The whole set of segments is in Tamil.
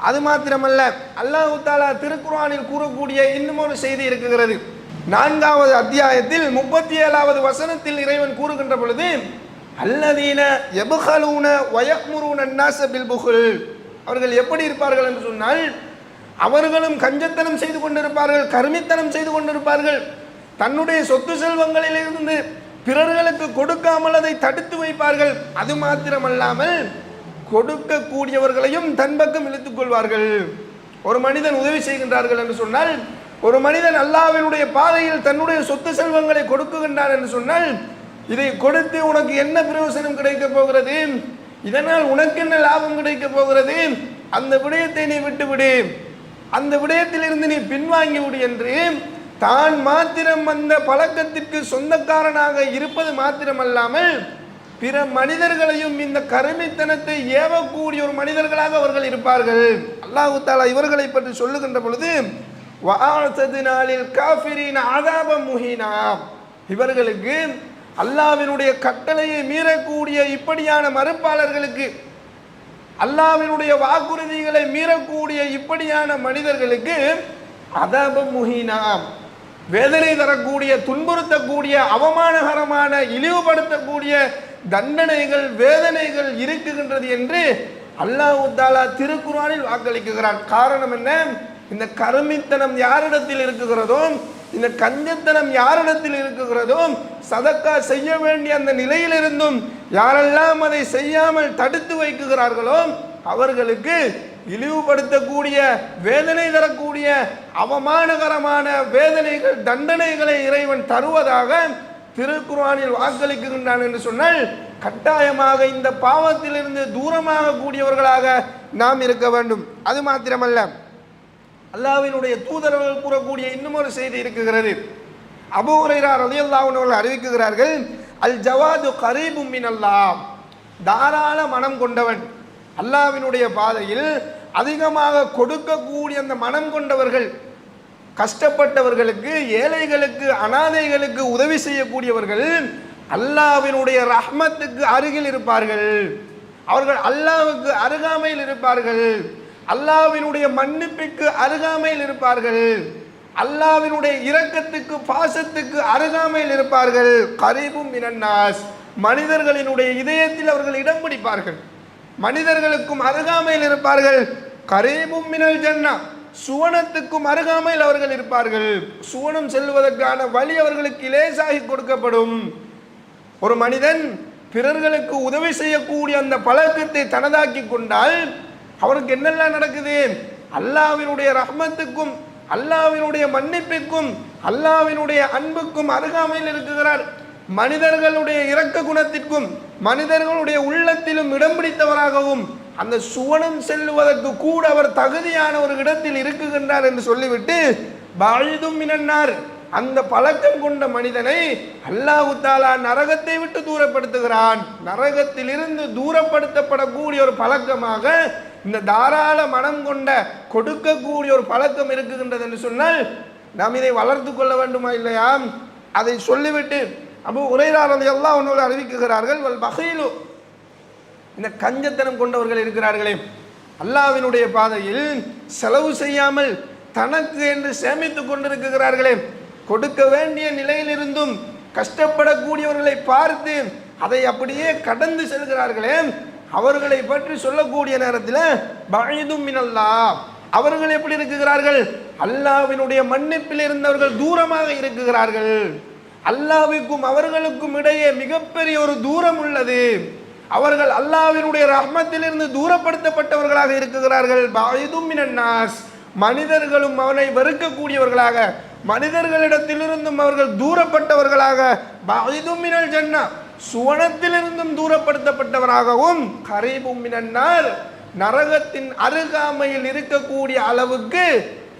அது மாத்திரமல்ல, அல்லாஹ் தஆலா திருக்குர்ஆனில் கூறக்கூடிய இன்னும் ஒரு செய்தி இருக்கிறது. 4வது அத்தியாயத்தில் 37வது வசனத்தில் இறைவன் கூறுகின்ற பொழுது, அல்லதீன யப்கலூன வயக்முரூன அன்னாஸ பில் புகுல், அவர்கள் எப்படி இருப்பார்கள் என்று சொன்னால், அவர்களும் கஞ்சத்தனம் செய்து கொண்டிருப்பார்கள், கருமித்தனம் செய்து கொண்டிருப்பார்கள். தன்னுடைய சொத்து செல்வங்களிலிருந்து பிறர்களுக்கு கொடுக்காமல் அதை தடுத்து வைப்பார்கள். அது மாத்திரமல்லாமல் கொடுக்கக்கூடியவர்களையும் தன் பக்கம் இழுத்துக் கொள்வார்கள். ஒரு மனிதன் உதவி செய்கின்றார்கள் என்று சொன்னால், ஒரு மனிதன் அல்லாஹ்வினுடைய பாதையில் தன்னுடைய சொத்து செல்வங்களை கொடுக்குகின்றார் என்று சொன்னால், இதை கொடுத்து உனக்கு என்ன பிரயோசனம் கிடைக்க போகிறது, இதனால் உனக்கு என்ன லாபம் கிடைக்க போகிறது, அந்த விடயத்தை நீ விட்டுவிடு, அந்த விடயத்திலிருந்து நீ பின்வாங்கி விடு என்று தான் மாத்திரம் அந்த பழக்கத்திற்கு சொந்தக்காரனாக இருப்பது மாத்திரமல்லாமல் பிற மனிதர்களையும் இந்த கருமித்தனத்தை ஏவக்கூடிய ஒரு மனிதர்களாக அவர்கள் இருப்பார்கள். அல்லாஹ் தஆலா இவர்களை பற்றி சொல்லுகின்ற பொழுது, வஅஅதனாலில் காஃபிரீன அஸாபம் முஹீனா, இவர்களுக்கு அல்லாஹ்வினுடைய கட்டளையை மீறக்கூடிய இப்படியான மறுப்பாளர்களுக்கு, அல்லாஹ்வினுடைய வாக்குறுதிகளை மீறக்கூடிய இப்படியான மனிதர்களுக்கு அஸாபம் முஹீனா, வேதனை தரக்கூடிய, துன்புறுத்தக்கூடிய, அவமானகரமான, இழிவுபடுத்தக்கூடிய தண்டனைகள், வேதனைகள் இருக்குகின்றது என்று அல்லாஹ் தஆலா திருக்குர்ஆனில் வாக்களிக்கிறான். காரணம் என்ன? இந்த கருமித்தனம் யாரிடத்தில் இருக்குகிறதோ, இந்த கஞ்சத்தனம் யாரிடத்தில் இருக்குகிறதோ, சதக்கா செய்ய வேண்டிய அந்த நிலையிலிருந்தும் யாரெல்லாம் அதை செய்யாமல் தடுத்து வைக்குகிறார்களோ அவர்களுக்கு இழிவுபடுத்தக்கூடிய, வேதனை தரக்கூடிய, அவமானகரமான வேதனைகள், தண்டனைகளை இறைவன் தருவதாக திருக்குர்ஆனில் வாக்களிக்கின்றான் என்று சொன்னால், கட்டாயமாக இந்த பாவத்திலிருந்து தூரமாக கூடியவர்களாக நாம் இருக்க வேண்டும். அது மாத்திரமல்ல, அல்லாஹ்வினுடைய தூதர்கள் கூறக்கூடிய இன்னும் ஒரு செய்தி இருக்குகிறது. அபூ ஹுரைரா ரலியல்லாஹு அன்ஹு அவர்கள் அறிவிக்கிறார்கள், அல் ஜவாது கரீபும் மினல்லாஹ், தாராள மனம் கொண்டவன், அல்லாஹ்வினுடைய பாதையில் அதிகமாக கொடுக்கக்கூடிய அந்த மனம் கொண்டவர்கள், கஷ்டப்பட்டவர்களுக்கு, ஏழைகளுக்கு, அனாதைகளுக்கு உதவி செய்யக்கூடியவர்கள் அல்லாஹ்வினுடைய ரஹ்மத்துக்கு அருகில் இருப்பார்கள். அவர்கள் அல்லாஹ்வுக்கு அருகாமையில் இருப்பார்கள். அல்லாஹ்வினுடைய மன்னிப்புக்கு அருகாமையில் இருப்பார்கள். அல்லாஹ்வினுடைய இரக்கத்துக்கு, பாசத்துக்கு அருகாமையில் இருப்பார்கள். கரீபும் மினன்னாஸ், மனிதர்களினுடைய இதயத்தில் அவர்கள் இடம் பிடிப்பார்கள். மனிதர்களுக்கும் அருகாமையில் இருப்பார்கள். கரீபும் மினல் ஜன்னா, சுவனத்துக்கும் அருகாமையில் அவர்கள் இருப்பார்கள். சுவனம் செல்வதற்கான வழி அவர்களுக்கு லேசாகி கொடுக்கப்படும். ஒரு மனிதன் பிறர்களுக்கு உதவி செய்யக்கூடிய அந்த பழக்கத்தை தனதாக்கி கொண்டால் அவருக்கு என்னெல்லாம் நடக்குது? அல்லாஹ்வினுடைய ரஹ்மத்துக்கும், அல்லாஹ்வினுடைய மன்னிப்புக்கும், அல்லாஹ்வினுடைய அன்புக்கும் அருகாமையில் இருக்கிறார். மனிதர்களுடைய இரக்க குணத்திற்கும், மனிதர்களுடைய உள்ளத்திலும் இடம் பிடித்தவராகவும், அந்த சுவனம் செல்வதற்கு கூட அவர் தகுதியான ஒரு இடத்தில் இருக்குகின்றார் என்று சொல்லிவிட்டு, பாயிதும் மினன்னார், அந்த பழக்கம் கொண்ட மனிதனை அல்லாஹ் தஆலா நரகத்தை விட்டு தூரப்படுத்துகிறான். நரகத்திலிருந்து தூரப்படுத்தப்படக்கூடிய ஒரு பழக்கமாக இந்த தாராள மனம் கொண்ட கொடுக்கக்கூடிய ஒரு பழக்கம் இருக்குகின்றது என்று சொன்னால், நாம் இதை வளர்த்து கொள்ள வேண்டுமா இல்லையா? அதை சொல்லிவிட்டு அபூ ஹுரைரா ரலியல்லாஹு அன்ஹு அறிவிக்கிறார்கள், வல் பகீலு, இந்த கஞ்சத்தனம் கொண்டவர்கள் இருக்கிறார்களே, அல்லாஹ்வினுடைய பாதையில் செலவு செய்யாமல் தனக்கு என்று சேமித்துக் கொண்டிருக்கிறார்களே, கொடுக்க வேண்டிய நிலையிலிருந்தும் கஷ்டப்படக்கூடியவர்களை பார்த்து அதை அப்படியே கடந்து செல்கிறார்களே, அவர்களை பற்றி சொல்லக்கூடிய நேரத்தில் பஈதும் மினல்லாஹ், அவர்கள் எப்படி இருக்கிறார்கள்? அல்லாஹ்வினுடைய மன்னிப்பில் இருந்தவர்கள் தூரமாக இருக்கிறார்கள். அல்லாஹ்வுக்கும் அவர்களுக்கும் இடையே மிகப்பெரிய ஒரு தூரம் உள்ளது. அவர்கள் அல்லாஹ்வினுடைய ரஹ்மத்திலிருந்து தூரப்படுத்தப்பட்டவர்களாக இருக்கிறார்கள். பஈதும் மினன்னாஸ், மனிதர்களும் அவனை வெறுக்கக்கூடியவர்களாக, மனிதர்களிடத்திலிருந்தும் அவர்கள் தூரப்பட்டவர்களாக, பஈதும் மினல் ஜன்னா, சுவனத்திலிருந்தும் தூரப்படுத்தப்பட்டவராகவும், கரீபும் மினன்னார், நரகத்தின் அருகாமையில் இருக்கக்கூடிய அளவுக்கு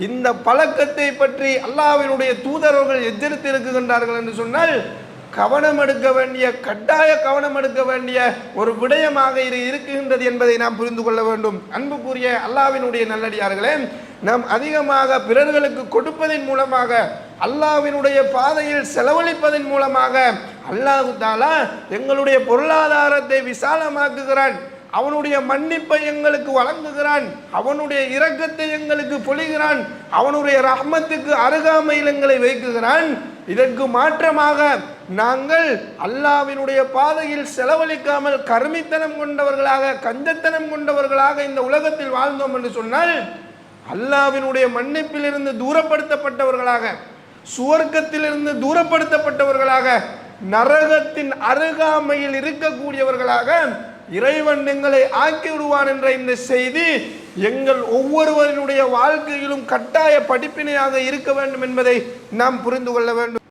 இந்த பழக்கத்தை பற்றி அல்லாஹ்வினுடைய தூதர்கள் எச்சரித்து இருக்குகின்றார்கள் என்று சொன்னால், கவனம் எடுக்க வேண்டிய, கட்டாய கவனம் எடுக்க வேண்டிய ஒரு விடயமாக இது இருக்குகின்றது என்பதை நாம் புரிந்து கொள்ள வேண்டும். அன்புக்குரிய அல்லாஹ்வினுடைய நல்லடியார்களே, நாம் அதிகமாக பிறர்களுக்கு கொடுப்பதன் மூலமாக, அல்லாஹ்வினுடைய பாதையில் செலவழிப்பதன் மூலமாக அல்லாஹ் தஆலா எங்களுடைய பொருளாதாரத்தை விசாலமாக்குகிறான். அவனுடைய மன்னிப்பை எங்களுக்கு வழங்குகிறான், அவனுடைய இரக்கத்தை எங்களுக்கு பொழிகிறான், அவனுடைய ரஹ்மத்துக்கு அருகாமையில் எங்களை வைக்குகிறான். இதற்கு மாற்றமாக நாங்கள் அல்லாஹ்வினுடைய பாதையில் செலவழிக்காமல் கருமித்தனம் கொண்டவர்களாக, கஞ்சத்தனம் கொண்டவர்களாக இந்த உலகத்தில் வாழ்ந்தோம் என்று சொன்னால் அல்லாஹ்வினுடைய மன்னிப்பிலிருந்து தூரப்படுத்தப்பட்டவர்களாக, சுவர்க்கத்திலிருந்து தூரப்படுத்தப்பட்டவர்களாக, நரகத்தின் அருகாமையில் இருக்கக்கூடியவர்களாக இறைவன் எங்களை ஆக்கி விடுவான் என்ற இந்த செய்தி எங்கள் ஒவ்வொருவரினுடைய வாழ்க்கையிலும் கட்டாய படிப்பினையாக இருக்க வேண்டும் என்பதை நாம் புரிந்து கொள்ள வேண்டும்.